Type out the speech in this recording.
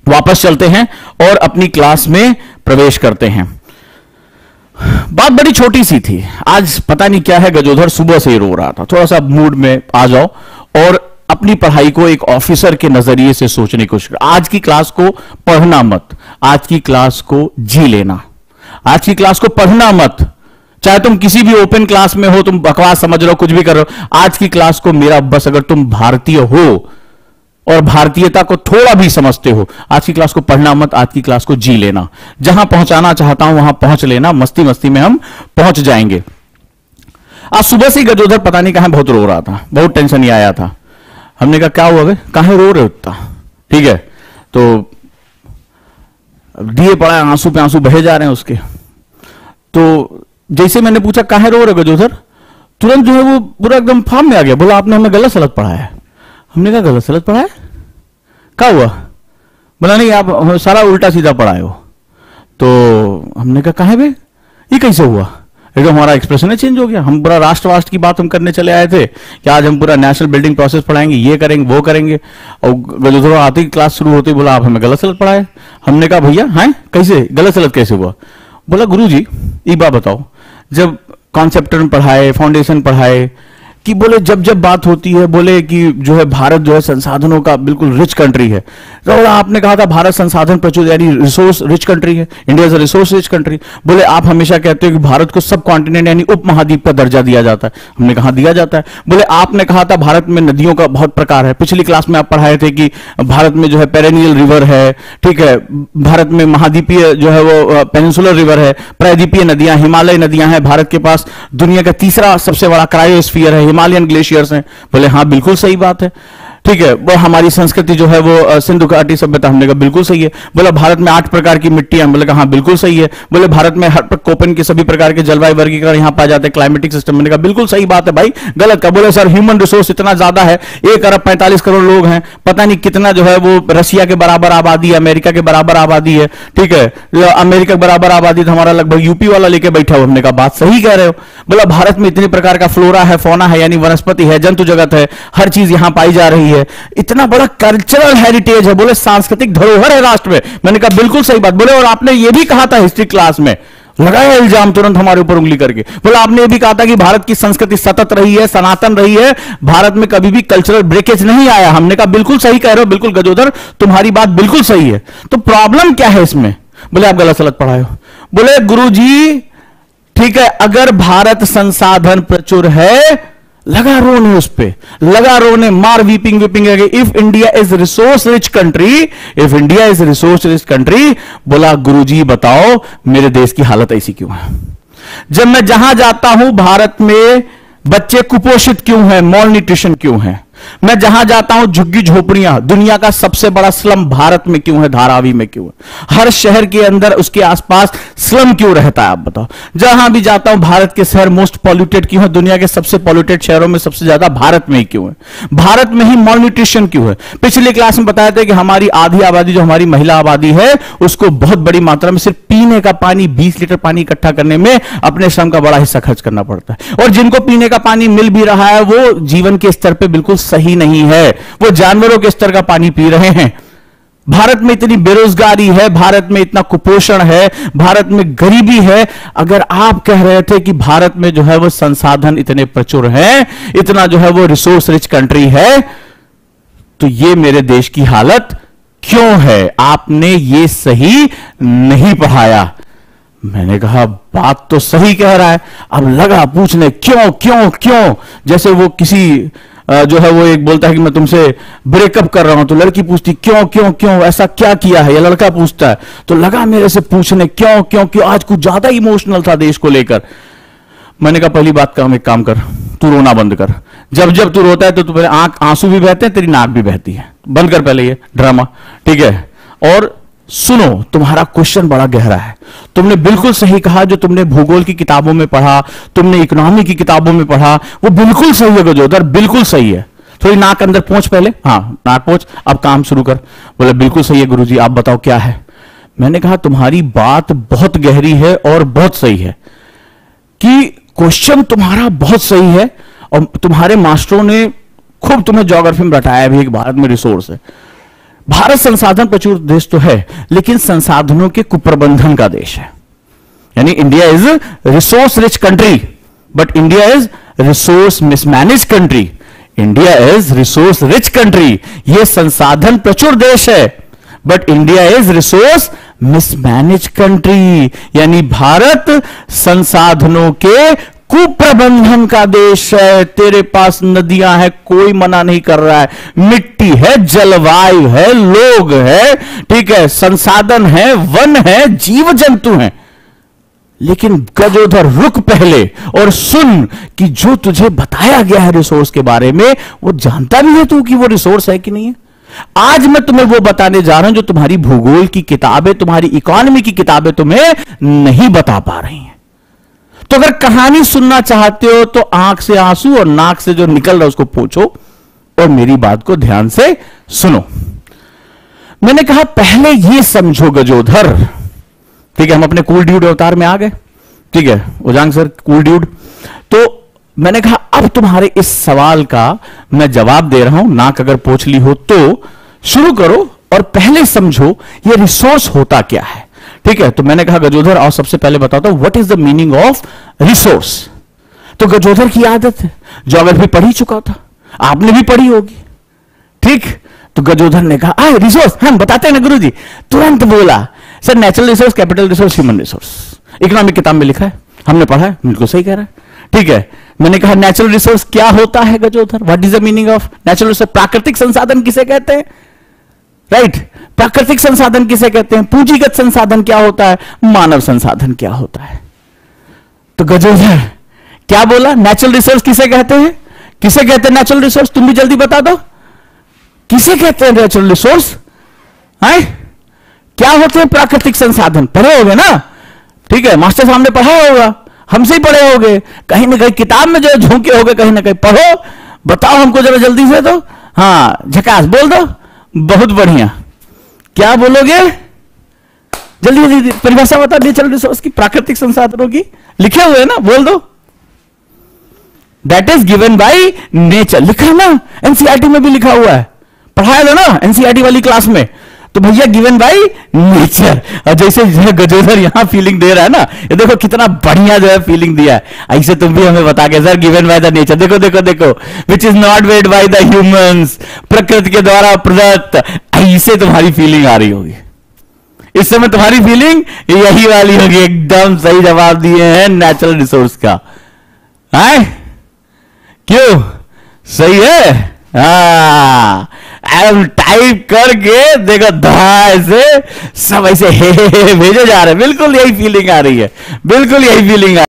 वापस चलते हैं और अपनी क्लास में प्रवेश करते हैं। बात बड़ी छोटी सी थी, आज पता नहीं क्या है, गजोधर सुबह से ही रो रहा था। थोड़ा सा मूड में आ जाओ और अपनी पढ़ाई को एक ऑफिसर के नजरिए से सोचने की कोशिश करो। आज की क्लास को पढ़ना मत, आज की क्लास को जी लेना। आज की क्लास को पढ़ना मत, चाहे तुम किसी भी ओपन क्लास में हो, तुम बकवास समझ रहे हो, कुछ भी कर रहे हो। आज की क्लास को मेरा बस, अगर तुम भारतीय हो और भारतीयता को थोड़ा भी समझते हो, आज की क्लास को पढ़ना मत, आज की क्लास को जी लेना। जहां पहुंचाना चाहता हूं वहां पहुंच लेना, मस्ती मस्ती में हम पहुंच जाएंगे। आज सुबह से गजोधर पता नहीं कहां बहुत रो रहा था, बहुत टेंशन ही आया था। हमने कहा क्या हुआ बे, काहे रो रहे हो इतना? ठीक है, तो दिए पड़ा, आंसू पे आंसू बहे जा रहे हैं उसके। तो जैसे मैंने पूछा काहे रो रहे हो गजोधर, तुरंत जो है वो पूरा एकदम फार्म में आ गया। बोला आपने हमें गलत सलत पढ़ाया है। हमने कहा गलत सलत पढ़ाया, क्या हुआ? बोला नहीं, आप सारा उल्टा सीधा पढ़ाए हो। तो हमने कहा काहे बे, ये कैसे हुआ? एकदम हमारा एक्सप्रेशन ही चेंज हो गया। हम पूरा राष्ट्र की बात हम करने चले आए थे कि आज हम पूरा नेशनल बिल्डिंग प्रोसेस पढ़ाएंगे, ये करेंगे वो करेंगे, और गजोधर आते ही क्लास शुरू होती बोला आप हमें गलत सलत पढ़ाए। हमने कहा भैया हैं कैसे, गलत सलत कैसे हुआ? बोला गुरुजी एक बात बताओ, जब कॉन्सेप्ट पढ़ाए, फाउंडेशन पढ़ाए, कि बोले जब जब बात होती है, बोले कि जो है भारत जो है संसाधनों का बिल्कुल रिच कंट्री है। तो आपने कहा था भारत संसाधन प्रचुर यानी रिसोर्स रिच कंट्री है, India is a resource rich country. बोले आप हमेशा कहते हो कि भारत को सब कॉन्टिनेंट यानी उप महाद्वीप का दर्जा दिया जाता है। हमने कहा दिया जाता है। बोले आपने कहा था भारत में नदियों का बहुत प्रकार है। पिछली क्लास में आप पढ़ाए थे कि भारत में जो है पेरेनियल रिवर है, ठीक है, भारत में महाद्वीपीय जो है वो पेनिनसुलर रिवर है, प्रायद्वीपीय नदियां, हिमालय नदियां हैं, भारत के पास दुनिया का तीसरा सबसे बड़ा क्रायोस्फीयर है, हिमालयन ग्लेशियर्स हैं। बोले हाँ बिल्कुल सही बात है, ठीक है। वो हमारी संस्कृति जो है वो सिंधु घाटी सभ्यता, हमने कहा बिल्कुल सही है। बोला भारत में 8 प्रकार की मिट्टियां, बोले कहा हाँ बिल्कुल सही है। बोले भारत में हर कोपेन के सभी प्रकार के जलवायु वर्गीकरण यहां पाए जाते हैं, क्लाइमेटिक सिस्टम। मैंने कहा बिल्कुल सही बात है भाई, गलत का। बोले सर ह्यूमन रिसोर्स इतना ज्यादा है, 1 अरब 45 करोड़ लोग हैं, पता नहीं कितना जो है वो रशिया के बराबर आबादी है, अमेरिका के बराबर आबादी है, ठीक है, अमेरिका के बराबर आबादी तो हमारा लगभग यूपी वाला लेके बैठा हो। हमने कहा बात सही कह रहे हो। बोला भारत में इतने प्रकार का फ्लोरा है, फौना है यानी वनस्पति है, जंतु जगत है, हर चीज यहां पाई जा रही है, इतना बड़ा कल्चरल हेरिटेज है, बोले सांस्कृतिक धरोहर है राष्ट्र में। मैंने कहा बिल्कुल सही बात। बोले और आपने ये भी कहा था हिस्ट्री क्लास में, लगाया इल्जाम तुरंत हमारे ऊपर उंगली करके। बोला आपने ये भी कहा था कि भारत की संस्कृति सतत रही है, सनातन रही है, भारत में कभी भी कल्चरल ब्रेकेज नहीं आया। हमने कहा बिल्कुल सही कह रहे हो, बिल्कुल गजोधर तुम्हारी बात बिल्कुल सही है। तो प्रॉब्लम क्या है इसमें? बोले आप गलत सलत पढ़ाए हो। बोले गुरुजी ठीक है, अगर भारत संसाधन प्रचुर है, लगा रोने उस पे, लगा रोने, मार weeping weeping. If India is resource rich country, if India is resource rich country, बोला गुरुजी बताओ मेरे देश की हालत ऐसी क्यों है? जब मैं जहां जाता हूं भारत में बच्चे कुपोषित क्यों हैं, मॉल न्यूट्रिशन क्यों है? मैं जहां जाता हूं झुग्गी झोपड़ियां, दुनिया का सबसे बड़ा स्लम भारत में क्यों है, धारावी में क्यों है? हर शहर के अंदर उसके आसपास स्लम क्यों रहता है? आप बताओ। जहां भी जाता हूं भारत के शहर मोस्ट पॉल्यूटेड क्यों है, दुनिया के सबसे पॉल्यूटेड शहरों में सबसे ज्यादा भारत में ही क्यों है? भारत में ही मॉल न्यूट्रिशन क्यों है? पिछली क्लास में बताया था कि हमारी आधी आबादी जो हमारी महिला आबादी है उसको बहुत बड़ी मात्रा में सिर्फ पीने का पानी, 20 लीटर पानी इकट्ठा करने में अपने श्रम का बड़ा हिस्सा खर्च करना पड़ता है। और जिनको पीने का पानी मिल भी रहा है वो जीवन के स्तर पर बिल्कुल सही नहीं है, वो जानवरों के स्तर का पानी पी रहे हैं। भारत में इतनी बेरोजगारी है, भारत में इतना कुपोषण है, भारत में गरीबी है। अगर आप कह रहे थे कि भारत में जो है वो संसाधन इतने प्रचुर हैं, इतना जो है वो रिसोर्स रिच कंट्री है, तो ये मेरे देश की हालत क्यों है? आपने ये सही नहीं पढ़ाया। मैंने कहा बात तो सही कह रहा है। अब लगा पूछने क्यों क्यों क्यों, जैसे वो किसी जो है वो एक बोलता है कि मैं तुमसे ब्रेकअप कर रहा हूं, तो लड़की पूछती क्यों क्यों क्यों, ऐसा क्या किया है, या लड़का पूछता है। तो लगा मेरे से पूछने क्यों क्यों क्यों, आज कुछ ज्यादा इमोशनल था देश को लेकर। मैंने कहा पहली बात काम एक काम कर, तू रोना बंद कर। जब जब तू रोता है तो तुम्हारे आंसू भी बहते हैं, तेरी नाक भी बहती है। बंद कर पहले ये ड्रामा, ठीक है। और सुनो, तुम्हारा क्वेश्चन बड़ा गहरा है। तुमने बिल्कुल सही कहा, जो तुमने भूगोल की किताबों में पढ़ा, तुमने इकोनॉमी की किताबों में पढ़ा, वो बिल्कुल सही है गजोदर, बिल्कुल सही है। थोड़ी नाक अंदर पहुंच पहले, हाँ नाक पहुंच, अब काम शुरू कर। बोले बिल्कुल सही है गुरुजी, आप बताओ क्या है? मैंने कहा तुम्हारी बात बहुत गहरी है और बहुत सही है, कि क्वेश्चन तुम्हारा बहुत सही है, और तुम्हारे मास्टरों ने खूब तुम्हें ज्योग्राफी में रटाया भी, एक भारत में रिसोर्स है। भारत संसाधन प्रचुर देश तो है, लेकिन संसाधनों के कुप्रबंधन का देश है। यानी India is resource rich country, but India is resource mismanage country. India is resource rich country, ये संसाधन प्रचुर देश है, but India is resource mismanage country. यानी भारत संसाधनों के कुप्रबंधन का देश है। तेरे पास नदियां हैं, कोई मना नहीं कर रहा है, मिट्टी है, जलवायु है, लोग है, ठीक है, संसाधन है, वन है, जीव जंतु हैं। लेकिन गजोधर रुक पहले और सुन कि जो तुझे बताया गया है रिसोर्स के बारे में, वो जानता भी है तू कि वो रिसोर्स है कि नहीं है। आज मैं तुम्हें वो बताने जा रहा हूं जो तुम्हारी भूगोल की किताबें, तुम्हारी इकोनॉमी की किताबें तुम्हें नहीं बता पा रही हैं। तो अगर कहानी सुनना चाहते हो तो आंख से आंसू और नाक से जो निकल रहा है उसको पोंछो और मेरी बात को ध्यान से सुनो। मैंने कहा पहले ये समझो गजोधर, ठीक है, हम अपने कूल ड्यूड अवतार में आ गए, ठीक है, उजांग सर कूल ड्यूड। तो मैंने कहा अब तुम्हारे इस सवाल का मैं जवाब दे रहा हूं, नाक अगर पोंछ ली हो तो शुरू करो और पहले समझो ये रिसोर्स होता क्या है। ठीक है, तो मैंने कहा गजोधर और सबसे पहले बताता हूं what is the meaning of resource. तो गजोधर की आदत है, ज्योग्राफी पढ़ी चुका था, आपने भी पढ़ी होगी, ठीक। तो गजोधर ने कहा रिसोर्स हम बताते हैं ना गुरुजी। तुरंत बोला sir natural resource, capital resource, human resource, economic किताब में लिखा है, हमने पढ़ा है, बिल्कुल सही कह रहा है। ठीक है, मैंने कहा नेचुरल रिसोर्स क्या होता है Gajodhar, what is the meaning of natural resource. प्राकृतिक संसाधन किसे कहते हैं, राइट, प्राकृतिक संसाधन किसे कहते हैं। पूंजीगत संसाधन क्या होता है, मानव संसाधन क्या होता है। तो गजोधर क्या बोला, नेचुरल रिसोर्स किसे कहते हैं, किसे कहते हैं नेचुरल रिसोर्स, तुम भी जल्दी बता दो किसे कहते हैं नेचुरल रिसोर्स। है क्या होते हैं प्राकृतिक संसाधन, पढ़े होगे ना, ठीक है, मास्टर साहब ने पढ़ा होगा, हमसे ही पढ़े होगे, कहीं ना कहीं किताब में जो झोंके होगे, कहीं ना कहीं पढ़ो, बताओ हमको जरा जल्दी से। तो हाँ झकास बोल दो, बहुत बढ़िया, क्या बोलोगे, जल्दी जल्दी परिभाषा बता नेचुरल रिसोर्स की, प्राकृतिक संसाधनों की, लिखे हुए है ना, बोल दो। That is given by nature, लिखा ना, एनसीईआरटी में भी लिखा हुआ है, पढ़ाया था ना एनसीईआरटी वाली क्लास में। तो भैया गिवन बाय नेचर। और जैसे गजोधर यहां फीलिंग दे रहा है ना, ये देखो कितना बढ़िया जो है फीलिंग दिया है। ऐसे तुम भी हमें बता के sir given by the nature, देखो देखो देखो, which is not made by the humans, प्रकृति के द्वारा प्रदत्त, ऐसे तुम्हारी फीलिंग आ रही होगी। इस समय तुम्हारी फीलिंग यही वाली होगी। एकदम सही जवाब दिए हैं नेचुरल रिसोर्स का, है क्यों सही है। हाँ टाइप करके देखो धाय से सब ऐसे हे भेजे जा रहे हैं, बिल्कुल यही फीलिंग आ रही है, बिल्कुल यही फीलिंग आ